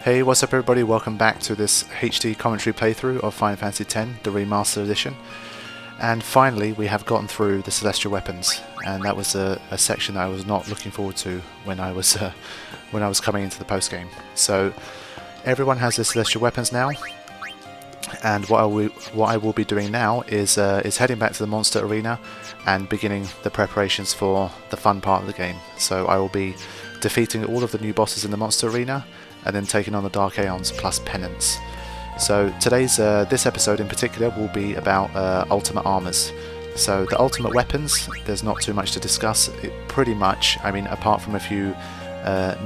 Hey, what's up everybody, welcome back to this HD commentary playthrough of Final Fantasy X, the Remastered edition. And finally we have gotten through the Celestial Weapons, and that was a section that I was not looking forward to when I was coming into the post-game. So everyone has their Celestial Weapons now, and what I will be doing now is heading back to the Monster Arena and beginning the preparations for the fun part of the game. So I will be defeating all of the new bosses in the Monster Arena, and then taking on the Dark Aeons plus Penance. So today's this episode in particular will be about ultimate armors. So the ultimate weapons, there's not too much to discuss. Pretty much, I mean, apart from a few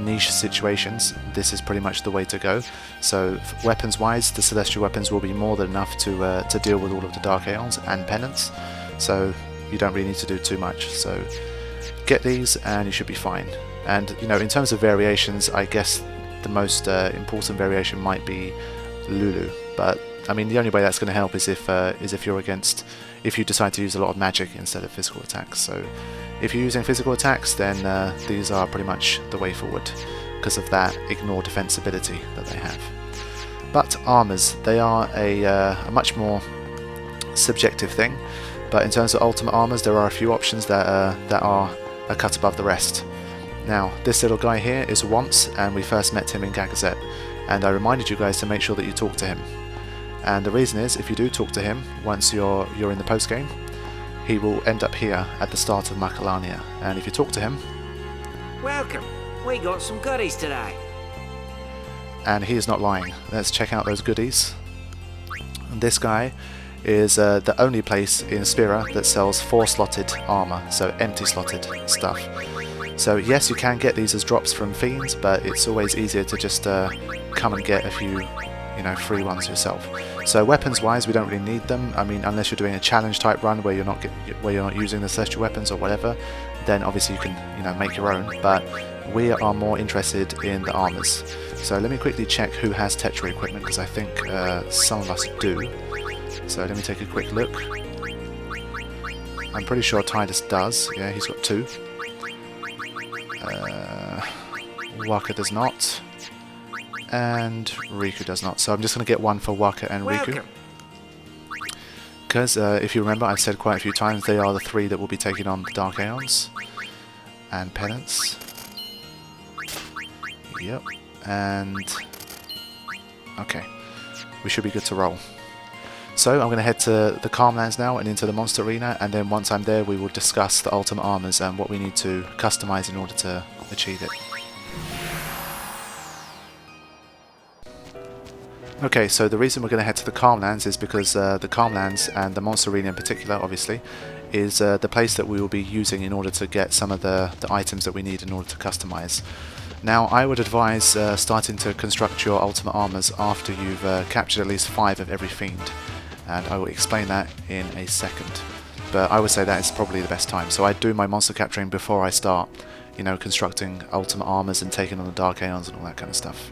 niche situations, this is pretty much the way to go. So weapons wise, the Celestial Weapons will be more than enough to deal with all of the Dark Aeons and Penance. So you don't really need to do too much. So get these and you should be fine. And you know, in terms of variations, I guess the most important variation might be Lulu, but I mean the only way that's going to help is if you decide to use a lot of magic instead of physical attacks. So if you're using physical attacks, then these are pretty much the way forward because of that ignore defense ability that they have. But armors, they are a much more subjective thing, but in terms of ultimate armors there are a few options that are a cut above the rest. Now, this little guy here is Once, and we first met him in Gagazet, and I reminded you guys to make sure that you talk to him. And the reason is, if you do talk to him once you're in the post game, he will end up here at the start of Macalania. And if you talk to him, welcome. We got some goodies today. And he is not lying. Let's check out those goodies. And this guy is the only place in Spira that sells 4-slotted armor, so empty slotted stuff. So yes, you can get these as drops from fiends, but it's always easier to just come and get a few, you know, free ones yourself. So weapons-wise, we don't really need them. I mean, unless you're doing a challenge type run where you're not using the Celestial Weapons or whatever, then obviously you can, you know, make your own. But we are more interested in the armors. So let me quickly check who has Tetra equipment, because I think some of us do. So let me take a quick look. I'm pretty sure Titus does. Yeah, he's got 2. Waka does not, and Riku does not. So I'm just going to get one for Waka and Riku, because if you remember, I've said quite a few times they are the 3 that will be taking on the Dark Aeons and Penance. Yep, and okay, we should be good to roll. So I'm going to head to the Calmlands now and into the Monster Arena, and then once I'm there we will discuss the ultimate armors and what we need to customize in order to achieve it. Okay, so the reason we're going to head to the Calmlands is because the Calmlands and the Monster Arena in particular, obviously, is the place that we will be using in order to get some of the items that we need in order to customize. Now, I would advise starting to construct your ultimate armors after you've captured at least 5 of every fiend, and I will explain that in a second. But I would say that is probably the best time. So I do my monster capturing before I start, you know, constructing ultimate armors and taking on the Dark Aeons and all that kind of stuff.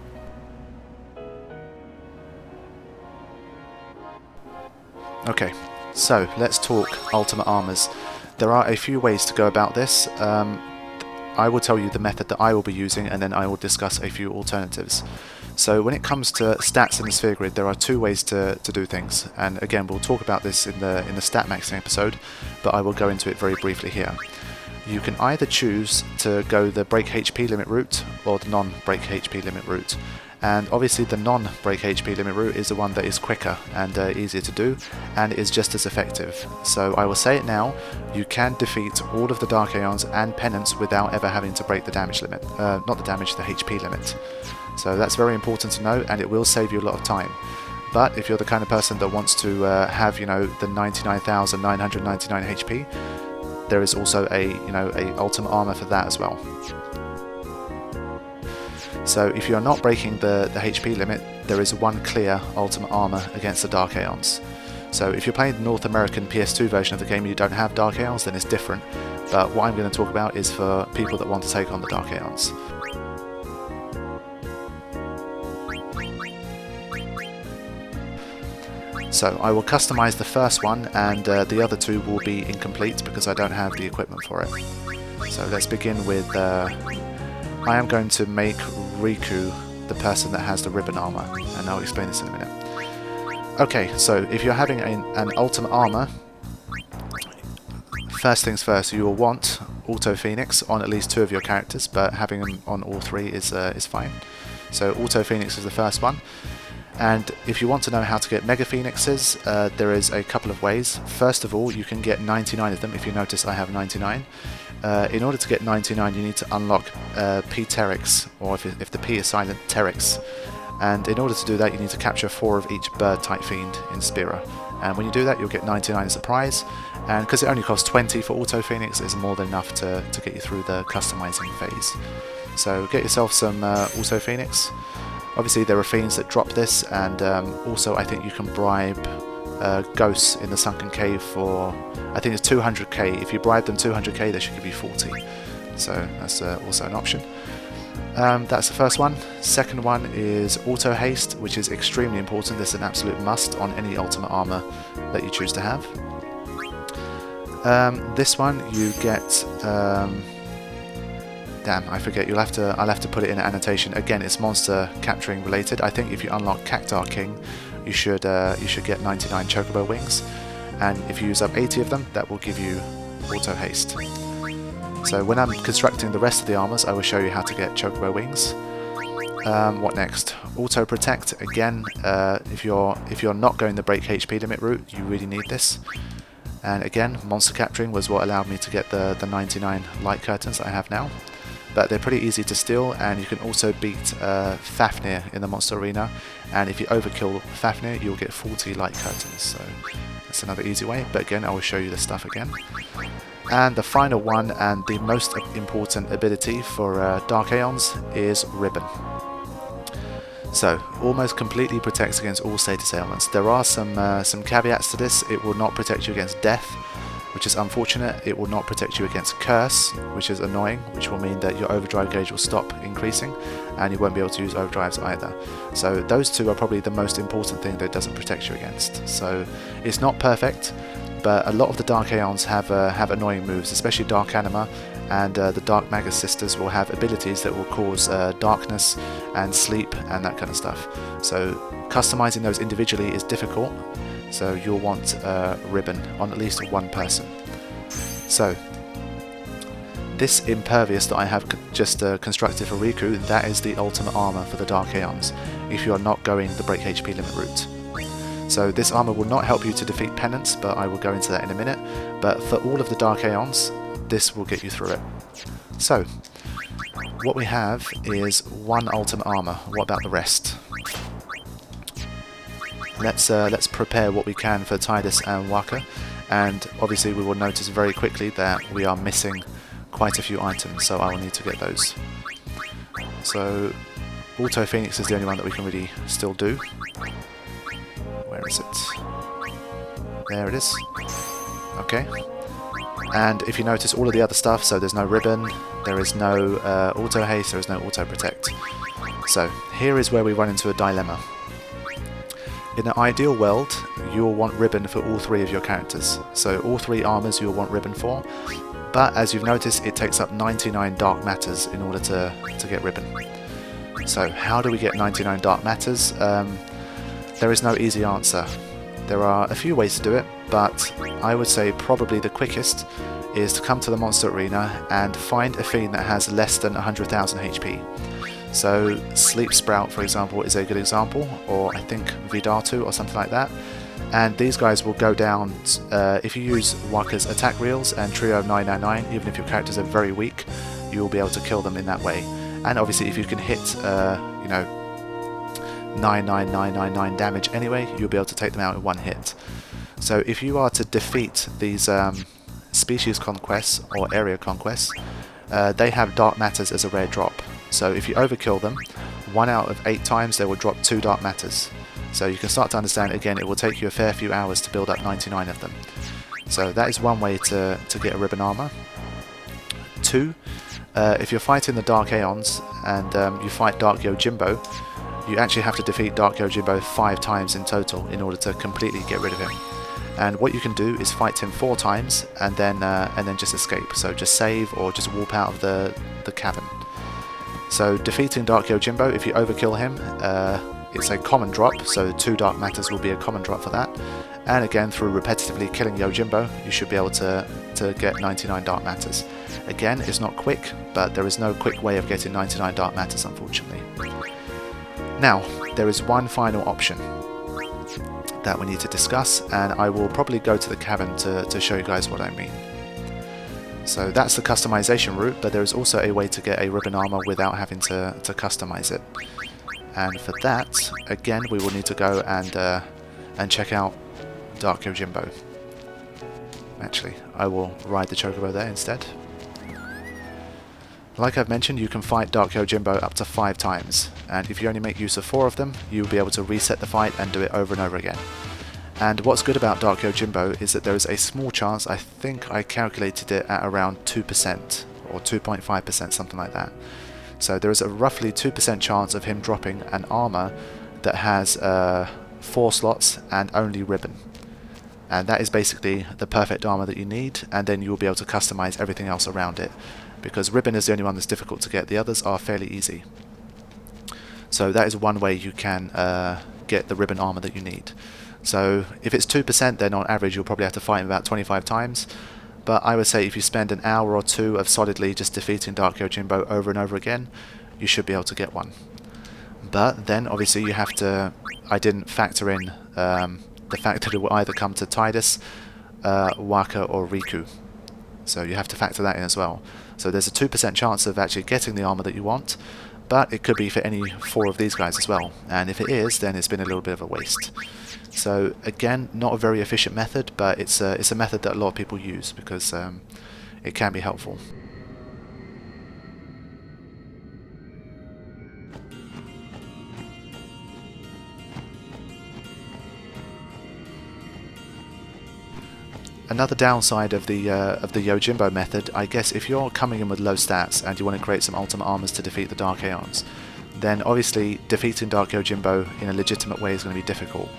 Okay, so let's talk ultimate armors. There are a few ways to go about this. I will tell you the method that I will be using, and then I will discuss a few alternatives. So when it comes to stats in the sphere grid, there are 2 ways to do things, and again we'll talk about this in the stat maxing episode, but I will go into it very briefly here. You can either choose to go the break HP limit route or the non-break HP limit route. And obviously the non-break HP limit route is the one that is quicker and easier to do, and is just as effective. So I will say it now, you can defeat all of the Dark Aeons and Penance without ever having to break the damage limit. Not the damage, the HP limit. So that's very important to know, and it will save you a lot of time. But if you're the kind of person that wants to have, you know, the 99,999 HP, there is also a ultimate armor for that as well. So if you're not breaking the HP limit, there is one clear ultimate armor against the Dark Aeons. So if you're playing the North American PS2 version of the game and you don't have Dark Aeons, then it's different. But what I'm going to talk about is for people that want to take on the Dark Aeons. So I will customize the first one, and the other 2 will be incomplete because I don't have the equipment for it. So let's begin with I am going to make Riku the person that has the ribbon armor, and I'll explain this in a minute. Okay, so if you're having an ultimate armor, first things first, you will want Auto Phoenix on at least 2 of your characters, but having them on all 3 is fine. So Auto Phoenix is the first one. And if you want to know how to get Mega Phoenixes, there is a couple of ways. First of all, you can get 99 of them. If you notice, I have 99. In order to get 99, you need to unlock P-Terix, or if the P is silent, Terix. And in order to do that, you need to capture 4 of each bird-type fiend in Spira. And when you do that, you'll get 99 as a prize. And because it only costs 20 for Auto Phoenix, it's more than enough to get you through the customizing phase. So get yourself some Auto Phoenix. Obviously there are fiends that drop this, and also I think you can bribe ghosts in the Sunken Cave for, I think it's 200k. If you bribe them 200k, they should give you 40. So that's also an option. That's the first one. Second one is Auto Haste, which is extremely important. This is an absolute must on any ultimate armor that you choose to have. This one you get... damn, I forget. I'll have to put it in an annotation. Again, it's monster capturing related. I think if you unlock Cactar King, you should get 99 chocobo wings, and if you use up 80 of them, that will give you Auto Haste. So when I'm constructing the rest of the armors, I will show you how to get chocobo wings. What next? Auto Protect. Again, if you're not going the break HP limit route, you really need this. And again, monster capturing was what allowed me to get the 99 light curtains that I have now. But they're pretty easy to steal, and you can also beat Fafnir in the monster arena. And if you overkill Fafnir, you'll get 40 light curtains. So that's another easy way. But again, I will show you the stuff again. And the final one, and the most important ability for Dark Aeons, is Ribbon. So, almost completely protects against all status ailments. There are some caveats to this. It will not protect you against death, which is unfortunate. It will not protect you against curse, which is annoying, which will mean that your overdrive gauge will stop increasing, and you won't be able to use overdrives either. So those two are probably the most important thing that it doesn't protect you against. So it's not perfect, but a lot of the Dark Aeons have annoying moves, especially Dark Anima, and the Dark Magus Sisters will have abilities that will cause darkness and sleep and that kind of stuff. So customizing those individually is difficult, so you'll want Ribbon on at least one person. So this Impervious that I have just constructed for Riku, that is the ultimate armor for the Dark Aeons, if you are not going the break HP limit route. So this armor will not help you to defeat Penance, but I will go into that in a minute. But for all of the Dark Aeons, this will get you through it. So, what we have is one ultimate armor. What about the rest? Let's prepare what we can for Tidus and Waka, and obviously we will notice very quickly that we are missing quite a few items, so I will need to get those. So, Auto Phoenix is the only one that we can really still do. Where is it? There it is. Okay. And if you notice all of the other stuff, so there's no Ribbon, there is no Auto Haste, there is no Auto Protect. So here is where we run into a dilemma. In an ideal world, you will want Ribbon for all 3 of your characters. So all 3 armors you will want Ribbon for, but as you've noticed, it takes up 99 Dark Matters in order to get Ribbon. So how do we get 99 Dark Matters? There is no easy answer. There are a few ways to do it, but I would say probably the quickest is to come to the monster arena and find a fiend that has less than 100,000 HP. So Sleep Sprout, for example, is a good example, or I think Vidatu or something like that. And these guys will go down, if you use Waka's attack reels and Trio 999, even if your characters are very weak, you will be able to kill them in that way. And obviously if you can hit, 99999 damage anyway, you'll be able to take them out in one hit. So if you are to defeat these species conquests or area conquests, they have Dark Matters as a rare drop. So if you overkill them, 1 out of 8 times they will drop 2 Dark Matters. So you can start to understand, again, it will take you a fair few hours to build up 99 of them. So that is one way to get a Ribbon armor. 2, if you're fighting the Dark Aeons and you fight Dark Yojimbo, you actually have to defeat Dark Yojimbo 5 times in total in order to completely get rid of him. And what you can do is fight him 4 times and then just escape. So just save or just warp out of the cavern. So defeating Dark Yojimbo, if you overkill him, it's a common drop, so 2 Dark Matters will be a common drop for that. And again, through repetitively killing Yojimbo, you should be able to get 99 Dark Matters. Again, it's not quick, but there is no quick way of getting 99 Dark Matters, unfortunately. Now, there is one final option that we need to discuss, and I will probably go to the cavern to show you guys what I mean. So that's the customization route, but there is also a way to get a ribbon armor without having to customize it. And for that, again, we will need to go and check out Dark Yojimbo. Actually, I will ride the chocobo there instead. Like I've mentioned, you can fight Dark Yojimbo up to 5 times, and if you only make use of 4 of them, you'll be able to reset the fight and do it over and over again. And what's good about Dark Yojimbo is that there is a small chance, I think I calculated it at around 2% or 2.5%, something like that. So there is a roughly 2% chance of him dropping an armor that has 4 slots and only ribbon. And that is basically the perfect armor that you need, and then you'll be able to customize everything else around it. Because ribbon is the only one that's difficult to get, the others are fairly easy. So that is one way you can get the ribbon armor that you need. So if it's 2%, then on average you'll probably have to fight him about 25 times. But I would say if you spend an hour or 2 of solidly just defeating Dark Yojimbo over and over again, you should be able to get one. But then obviously you have to, I didn't factor in the fact that it will either come to Tidus, Waka or Riku. So you have to factor that in as well. So there's a 2% chance of actually getting the armor that you want, but it could be for any 4 of these guys as well. And if it is, then it's been a little bit of a waste. So again, not a very efficient method, but it's a method that a lot of people use because it can be helpful. Another downside of the Yojimbo method, I guess, if you're coming in with low stats and you want to create some ultimate armors to defeat the Dark Aeons, then obviously defeating Dark Yojimbo in a legitimate way is going to be difficult.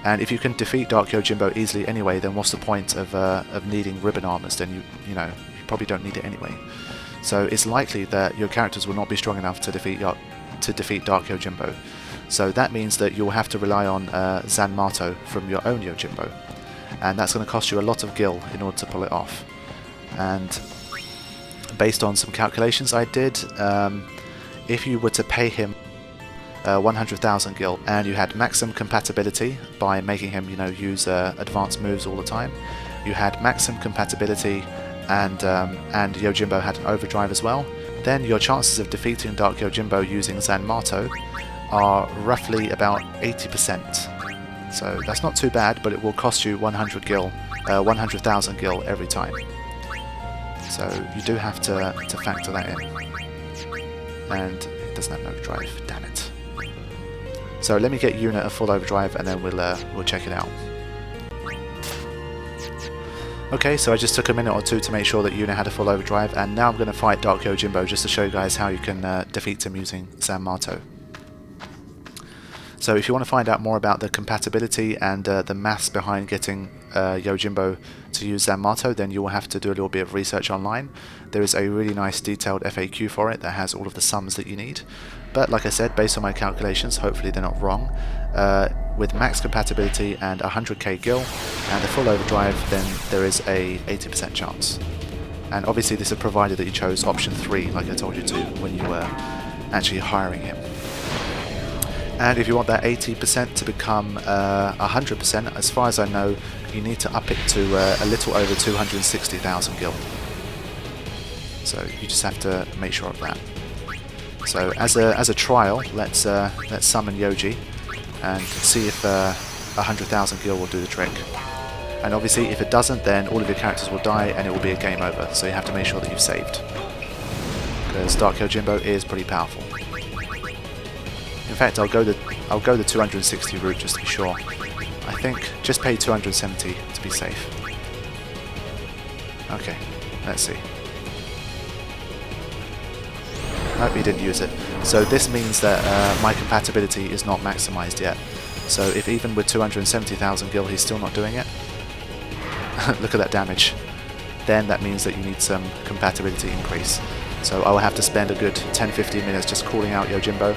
And if you can defeat Dark Yojimbo easily anyway, then what's the point of needing ribbon armors? Then you probably don't need it anyway. So it's likely that your characters will not be strong enough to defeat Dark Yojimbo. So that means that you'll have to rely on Zanmato from your own Yojimbo. And that's going to cost you a lot of gil in order to pull it off. And based on some calculations I did, if you were to pay him 100,000 gil and you had maximum compatibility by making him use advanced moves all the time, you had maximum compatibility and Yojimbo had an overdrive as well, then your chances of defeating Dark Yojimbo using Zanmato are roughly about 80%. So that's not too bad, but it will cost you 100,000 gil every time. So you do have to factor that in. And it doesn't have an overdrive, damn it. So let me get Yuna a full overdrive and then we'll check it out. Okay, so I just took a minute or 2 to make sure that Yuna had a full overdrive, and now I'm going to fight Dark Yojimbo just to show you guys how you can defeat him using Zanmato. So if you want to find out more about the compatibility and the maths behind getting Yojimbo to use Zanmato, then you will have to do a little bit of research online. There is a really nice detailed FAQ for it that has all of the sums that you need. But like I said, based on my calculations, hopefully they're not wrong, with max compatibility and 100k gil and a full overdrive, then there is a 80% chance. And obviously this is provided that you chose option 3, like I told you to when you were actually hiring him. And if you want that 80% to become 100%, as far as I know, you need to up it to a little over 260,000 gil. So you just have to make sure of that. So as a trial, let's summon Yoji and see if 100,000 gil will do the trick. And obviously, if it doesn't, then all of your characters will die and it will be a game over. So you have to make sure that you've saved, because Dark Yojimbo is pretty powerful. In fact, I'll go the 260 route just to be sure. I think just pay 270 to be safe. Okay, let's see. Nope, he didn't use it. So this means that my compatibility is not maximized yet. So if even with 270,000 gil he's still not doing it, look at that damage. Then that means that you need some compatibility increase. So I will have to spend a good 10-15 minutes just calling out Yojimbo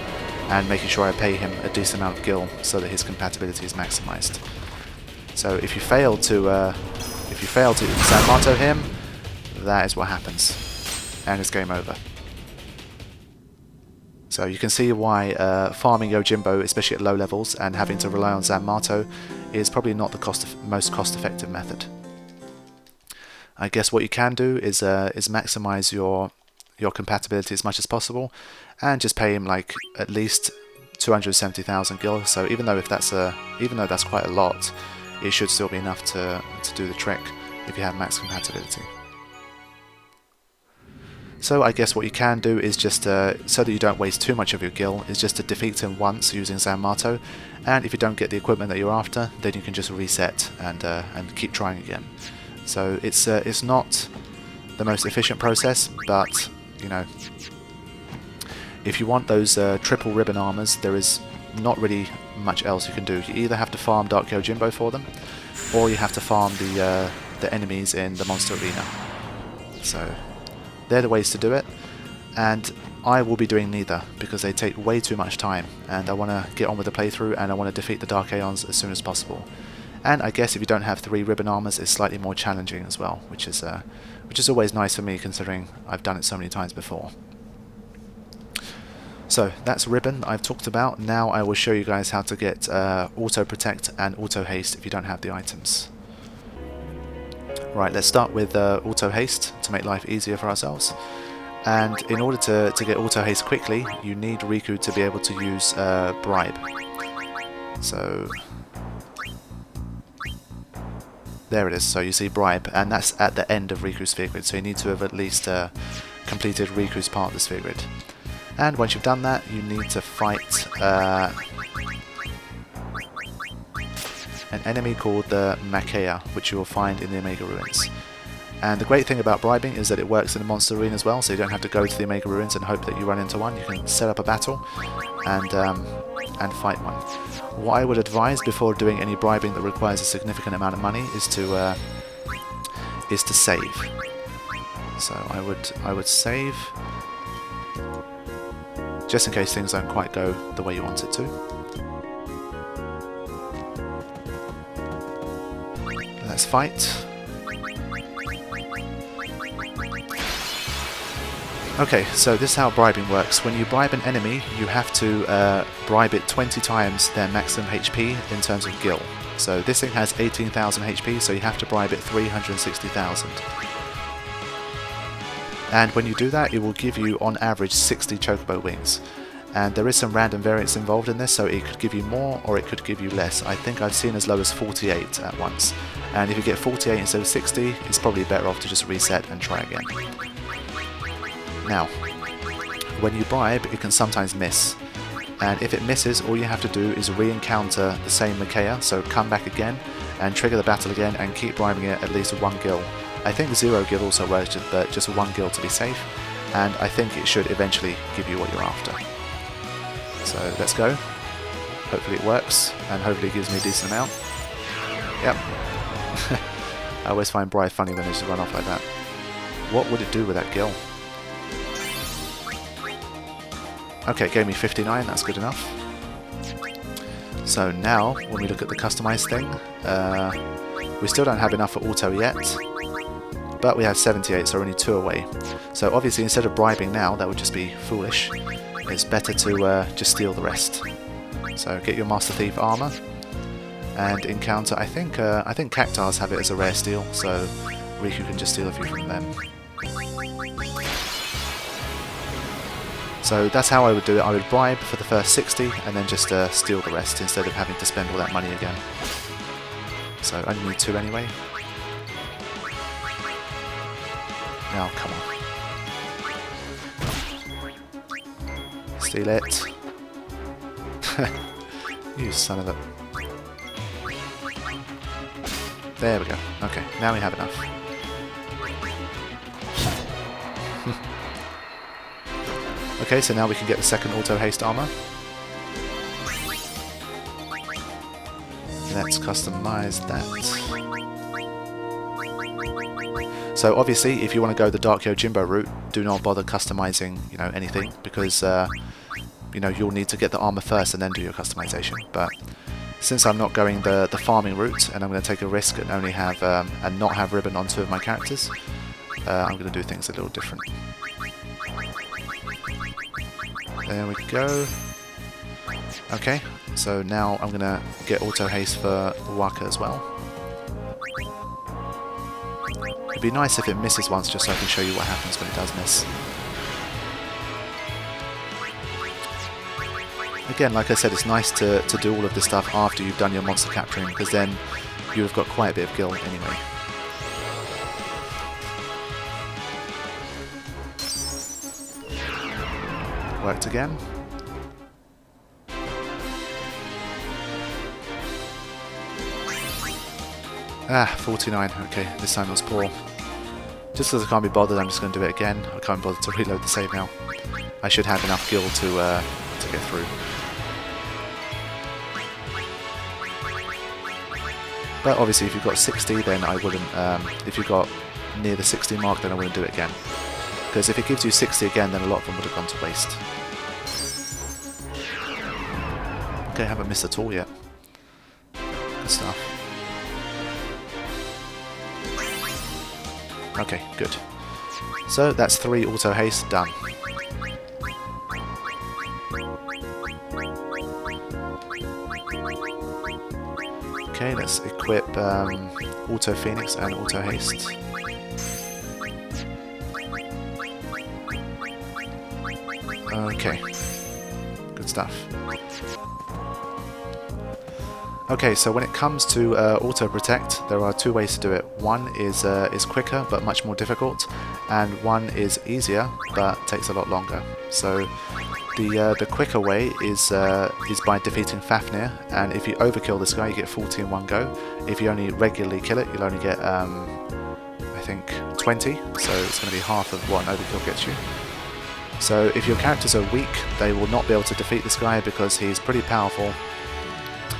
and making sure I pay him a decent amount of gil so that his compatibility is maximized. So if you fail to zanmato him, that is what happens, and it's game over. So you can see why farming Yojimbo, especially at low levels, and having to rely on zanmato is probably not the most cost-effective method. I guess what you can do is maximize your compatibility as much as possible, and just pay him like at least 270,000 gil. So even though that's quite a lot, it should still be enough to do the trick if you have max compatibility. So I guess what you can do is just, so that you don't waste too much of your gil, is just to defeat him once using zanmato, and if you don't get the equipment that you're after, then you can just reset and keep trying again. So it's not the most efficient process, but you know, if you want those triple ribbon armors, there is not really much else you can do. You either have to farm Dark Yojimbo for them, or you have to farm the enemies in the monster arena. So they're the ways to do it, and I will be doing neither because they take way too much time, and I want to get on with the playthrough, and I want to defeat the Dark Aeons as soon as possible. And I guess if you don't have 3 ribbon armors, it's slightly more challenging as well, which is always nice for me considering I've done it so many times before. So that's ribbon I've talked about. Now I will show you guys how to get auto protect and auto haste if you don't have the items. Right, let's start with auto haste to make life easier for ourselves. And in order to get auto haste quickly, you need Riku to be able to use Bribe. So there it is. So you see Bribe, and that's at the end of Riku's sphere grid. So you need to have at least completed Riku's part of the sphere grid. And once you've done that, you need to fight an enemy called the Makeya, which you will find in the Omega Ruins. And the great thing about bribing is that it works in the monster arena as well, so you don't have to go to the Omega Ruins and hope that you run into one. You can set up a battle and fight one. What I would advise before doing any bribing that requires a significant amount of money is to save. So I would save, just in case things don't quite go the way you want it to. Let's fight. Okay, so this is how bribing works. When you bribe an enemy, you have to bribe it 20 times their maximum HP in terms of gil. So this thing has 18,000 HP, so you have to bribe it 360,000. And when you do that, it will give you on average 60 chocobo wings. And there is some random variance involved in this, so it could give you more or it could give you less. I think I've seen as low as 48 at once. And if you get 48 instead of 60, it's probably better off to just reset and try again. Now, when you bribe, it can sometimes miss. And if it misses, all you have to do is re-encounter the same Makeya, so come back again and trigger the battle again and keep bribing it at least 1 gil. I think 0 gil also works, but just 1 gil to be safe. And I think it should eventually give you what you're after. So let's go. Hopefully it works, and hopefully it gives me a decent amount. Yep. I always find bribe funny when they just run off like that. What would it do with that gil? Okay, it gave me 59, that's good enough. So now, when we look at the customized thing, we still don't have enough for auto yet, but we have 78, so we're only 2 away. So obviously instead of bribing now, that would just be foolish. It's better to just steal the rest. So get your Master Thief armor, and encounter, I think Cactars have it as a rare steal, so Riku can just steal a few from them. So that's how I would do it. I would bribe for the first 60 and then just steal the rest instead of having to spend all that money again. So I only need 2 anyway. Now, come on. Steal it. You son of a... There we go. Okay, now we have enough. Okay, so now we can get the second auto haste armor. Let's customize that. So obviously, if you want to go the Dark Yojimbo route, do not bother customizing, you know, anything, because you know, you'll need to get the armor first and then do your customization. But since I'm not going the farming route, and I'm going to take a risk and only have and not have ribbon on 2 of my characters, I'm going to do things a little different. There we go. Okay, so now I'm going to get auto haste for Waka as well. It'd be nice if it misses once, just so I can show you what happens when it does miss. Again, like I said, it's nice to do all of this stuff after you've done your monster capturing, because then you've got quite a bit of gil anyway. Worked again. Ah, 49. Okay, this time was poor. Just because I can't be bothered, I'm just going to do it again. I can't bother to reload the save now. I should have enough gil to get through. But obviously, if you've got 60, then I wouldn't. If you've got near the 60 mark, then I wouldn't do it again. Because if it gives you 60 again, then a lot of them would have gone to waste. Okay, I haven't missed at all yet. Good stuff. Okay, good. So that's 3 auto haste done. Okay, let's equip auto phoenix and auto haste. Okay, good stuff. Okay, so when it comes to auto protect, there are 2 ways to do it. One is quicker but much more difficult, and one is easier but takes a lot longer. So the quicker way is by defeating Fafnir, and if you overkill this guy, you get 40 in one go. If you only regularly kill it, you'll only get I think 20, so it's going to be half of what an overkill gets you. So if your characters are weak, they will not be able to defeat this guy because he's pretty powerful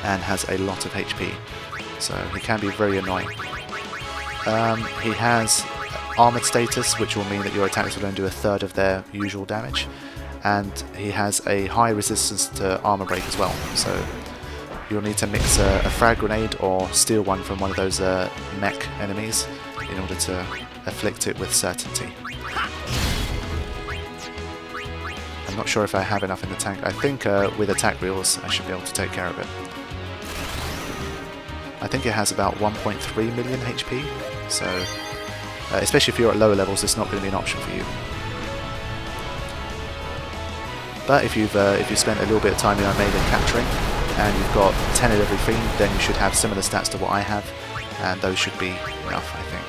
and has a lot of HP, so he can be very annoying. He has armored status, which will mean that your attacks will only do 1/3 of their usual damage, and he has a high resistance to armor break as well, so you'll need to mix a frag grenade or steal one from one of those mech enemies in order to afflict it with certainty. I'm not sure if I have enough in the tank. I think with attack reels I should be able to take care of it. I think it has about 1.3 million HP, so especially if you're at lower levels, it's not going to be an option for you. But if you've spent a little bit of time in Armaden capturing, and you've got 10 at every fiend, then you should have similar stats to what I have, and those should be enough, I think.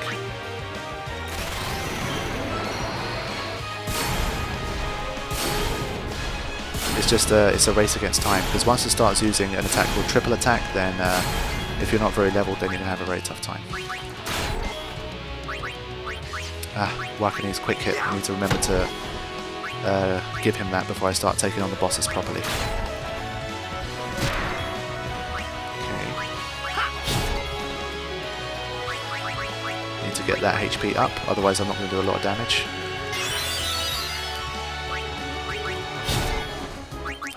It's just it's a race against time, because once it starts using an attack called triple attack, then if you're not very leveled, then you're going to have a very tough time. Waka needs quick hit. I need to remember to give him that before I start taking on the bosses properly. Okay. Need to get that HP up, otherwise I'm not going to do a lot of damage.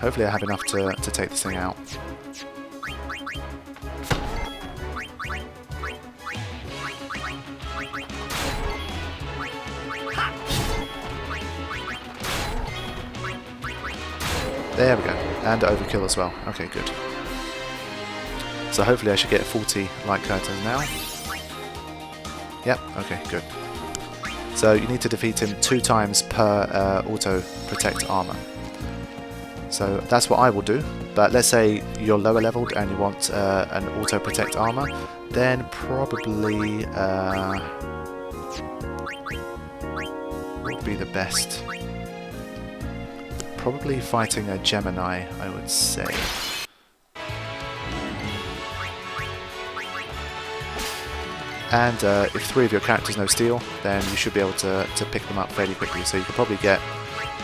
Hopefully I have enough to take this thing out. There we go, and overkill as well. Okay, good. So hopefully I should get 40 light curtains now. Yep, okay, good. So you need to defeat him 2 times per auto protect armor. So that's what I will do, but let's say you're lower leveled and you want an auto protect armor, then probably what would be the best? Probably fighting a Gemini, I would say. And if 3 of your characters know steal, then you should be able to pick them up fairly quickly, so you could probably get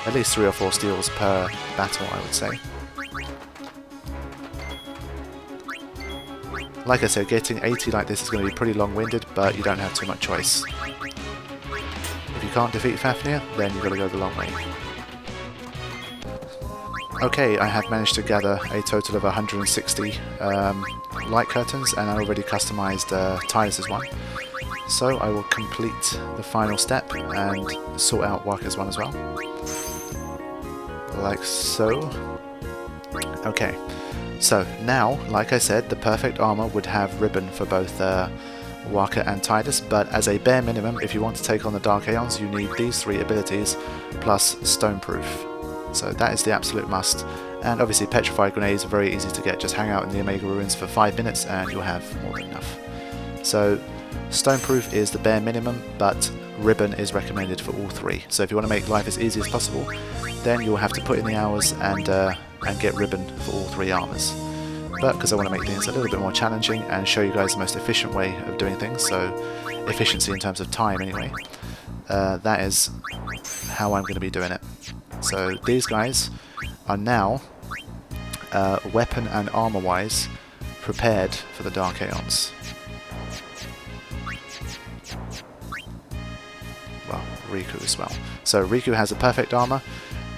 at least 3 or 4 steals per battle, I would say. Like I said, getting 80 like this is going to be pretty long-winded, but you don't have too much choice. can't defeat Fafnir, then you've got to go the long way. Okay, I have managed to gather a total of 160 light curtains, and I already customized Titus's one. So I will complete the final step and sort out Waka's one as well. Like so. Okay, so now, like I said, the perfect armor would have ribbon for both Waka and Titus, but as a bare minimum, if you want to take on the Dark Aeons, you need these 3 abilities plus Stoneproof. So that is the absolute must. And obviously Petrified Grenades are very easy to get. Just hang out in the Omega Ruins for 5 minutes and you'll have more than enough. So Stoneproof is the bare minimum, but ribbon is recommended for all 3. So if you want to make life as easy as possible, then you'll have to put in the hours and get ribbon for all 3 armors. But because I want to make things a little bit more challenging and show you guys the most efficient way of doing things, so efficiency in terms of time anyway, that is how I'm going to be doing it. So these guys are now, weapon and armor wise, prepared for the Dark Aeons. Well, Riku as well. So Riku has a perfect armor,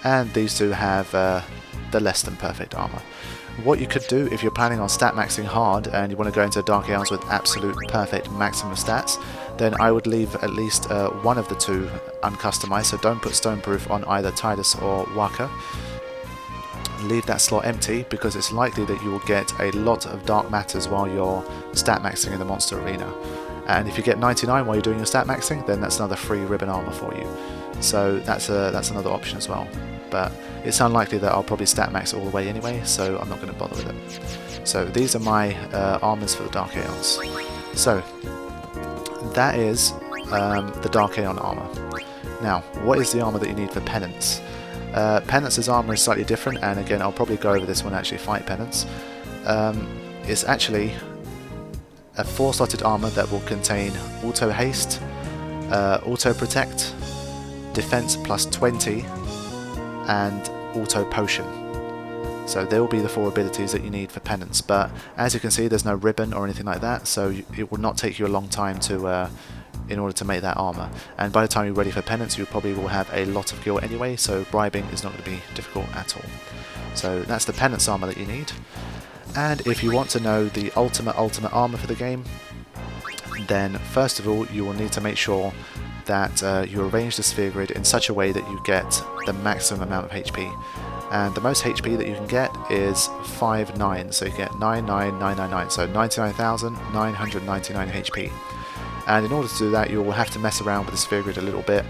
and these two have the less than perfect armor. What you could do if you're planning on stat maxing hard and you want to go into Dark Aeons with absolute perfect maximum stats, then I would leave at least one of the 2 uncustomized, so don't put Stoneproof on either Titus or Waka. Leave that slot empty because it's likely that you will get a lot of dark matters while you're stat maxing in the monster arena. And if you get 99 while you're doing your stat maxing, then that's another free ribbon armor for you. So that's another option as well. But it's unlikely that I'll probably stat max all the way anyway, so I'm not going to bother with it. So these are my armors for the Dark Aeons. So that is the Dark Aeon armor. Now, what is the armor that you need for Penance? Penance's armor is slightly different, and again I'll probably go over this when I actually fight Penance. It's actually a 4-slotted armor that will contain Auto Haste, Auto Protect, Defense plus 20, and Auto Potion. So there will be the 4 abilities that you need for Penance, but as you can see there's no ribbon or anything like that, so it will not take you a long time to in order to make that armor. And by the time you're ready for Penance, you probably will have a lot of gil anyway, so bribing is not going to be difficult at all. So that's the Penance armor that you need. And if you want to know the ultimate armor for the game, then first of all you will need to make sure that you arrange the sphere grid in such a way that you get the maximum amount of HP. And the most HP that you can get is 5,9, so you get 99999, so 99,999 HP. And in order to do that, you will have to mess around with the sphere grid a little bit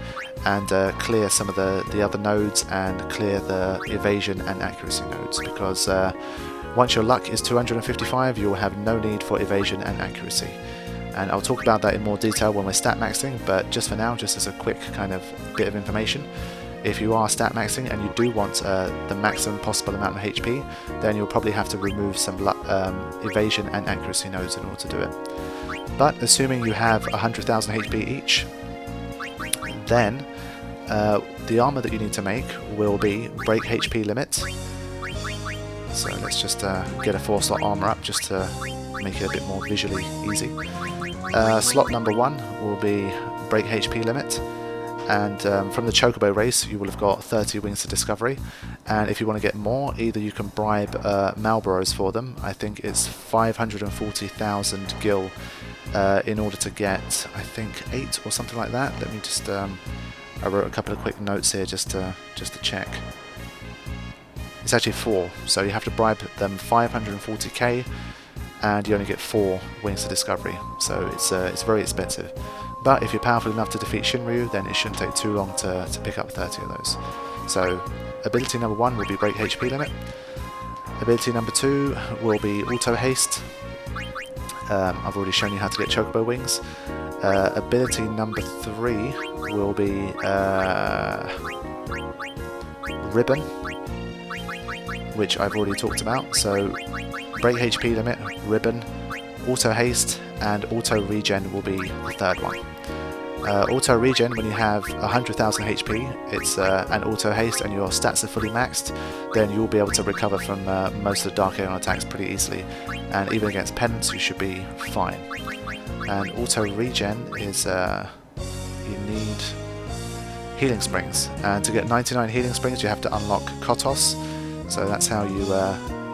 and clear some of the other nodes and clear the evasion and accuracy nodes, because once your luck is 255, you will have no need for evasion and accuracy. And I'll talk about that in more detail when we're stat maxing, but just for now, just as a quick kind of bit of information, if you are stat maxing and you do want the maximum possible amount of HP, then you'll probably have to remove some evasion and accuracy nodes in order to do it. But assuming you have 100,000 HP each, then the armor that you need to make will be break HP limit. So let's just get a 4-slot armor up just to make it a bit more visually easy. Slot number 1 will be break HP limit, and from the chocobo race you will have got 30 wings to discovery, and if you want to get more, either you can bribe Malboros for them. I think it's 540,000 gil in order to get, I think, 8 or something like that. Let me just I wrote a couple of quick notes here just to check. It's actually 4, so you have to bribe them 540k, and you only get 4 wings to discovery, so it's very expensive. But if you're powerful enough to defeat Shinryu, then it shouldn't take too long to pick up 30 of those. So ability number 1 will be break HP limit. Ability number 2 will be auto haste. I've already shown you how to get chocobo wings. Ability number 3 will be ribbon, which I've already talked about. So break HP limit, ribbon, auto haste, and auto regen will be the third one. Auto regen, when you have 100,000 HP, it's an auto haste and your stats are fully maxed, then you'll be able to recover from most of the Dark Aeon attacks pretty easily, and even against Penance you should be fine. And auto regen is you need healing springs, and to get 99 healing springs you have to unlock Kotos, so that's how you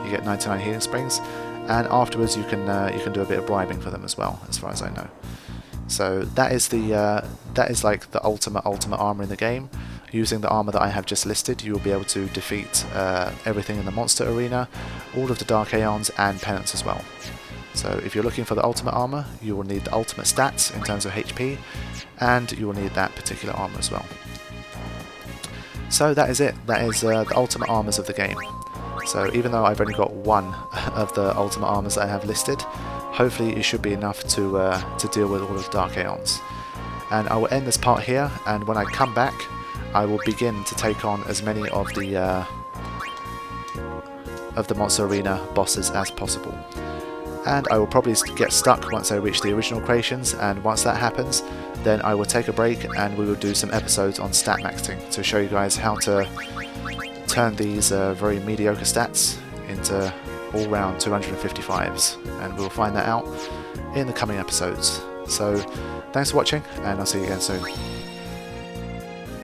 get 99 healing springs, and afterwards you can do a bit of bribing for them as well, as far as I know. So that is like the ultimate armor in the game. Using the armor that I have just listed, you will be able to defeat everything in the monster arena, all of the Dark Aeons and Penance as well. So if you're looking for the ultimate armor, you will need the ultimate stats in terms of HP, and you will need that particular armor as well. So that is it. That is the ultimate armors of the game. So even though I've only got one of the ultimate armors that I have listed, hopefully it should be enough to deal with all of the Dark Aeons. And I will end this part here, and when I come back, I will begin to take on as many of the Monster Arena bosses as possible. And I will probably get stuck once I reach the original creations, and once that happens, then I will take a break and we will do some episodes on stat maxing to show you guys how to turn these very mediocre stats into all-round 255s, and we'll find that out in the coming episodes. So thanks for watching, and I'll see you again soon.